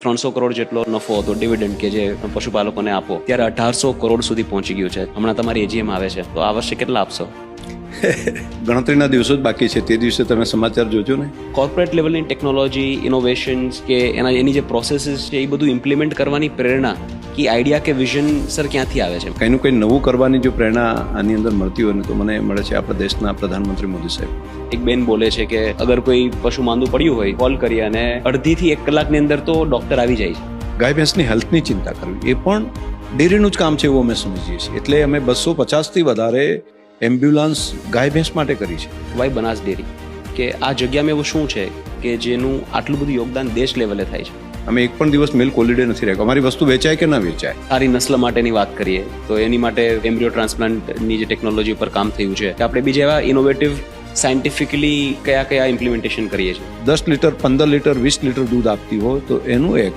300 કરોડ જેટલો નફો હતો ડિવિડન્ડ કે જે પશુપાલકોને આપો, ત્યારે 1800 કરોડ સુધી પહોંચી ગયું છે. હમણાં તમારી એજીએમ આવે છે, તો આ વર્ષે કેટલા આપશો? ગણતરીના દિવસો જ બાકી છે, તે દિવસે તમે સમાચાર જોજો ને. કોર્પોરેટ લેવલની ટેકનોલોજી, ઇનોવેશન્સ કે એની જે પ્રોસેસીસ છે એ બધું ઇમ્પ્લિમેન્ટ કરવાની પ્રેરણા કે આઈડિયા કે વિઝન સર ક્યાંથી આવે છે? કંઈનું કંઈ નવું કરવાની જો પ્રેરણા આની અંદર મળતી હોય ને તો મને મળે છે આપણા દેશના પ્રધાનમંત્રી મોદી સાહેબ. એક બેન બોલે છે કે અગર કોઈ પશુ માંદું પડ્યું હોય, કોલ કરીએ અને અડધીથી 1 કલાકની અંદર તો ડોક્ટર આવી જાય છે. ગાય ભેંસની હેલ્થની ચિંતા કરવી એ પણ ડેરીનું જ કામ છે એવું અમે સમજીએ છીએ. એટલે અમે 250થી વધારે એમ્બ્યુલન્સ ગાય ભેંસ માટે કરી છે. વાય બનાસ ડેરી કે આ જગ્યામાં એવું શું છે કે જેનું આટલું બધું યોગદાન દેશ લેવલે થાય છે? અમે એક પણ દિવસ મિલ્ક હોલિડે નથી રાખ્યો. અમારી વસ્તુ વેચાય કે ના વેચાય. સારી નસ્લ માટેની વાત કરીએ તો એની માટે એમ્બ્રિયો ટ્રાન્સપ્લાન્ટની જે ટેકનોલોજી પર કામ થયું છે, આપણે બીજા એવા ઇનોવેટિવ સાયન્ટિફિકલી કયા ઇમ્પ્લિમેન્ટેશન કરીએ છીએ? 10 લીટર, 15 લીટર, 20 લીટર દૂધ આપતી હોય તો એનું એક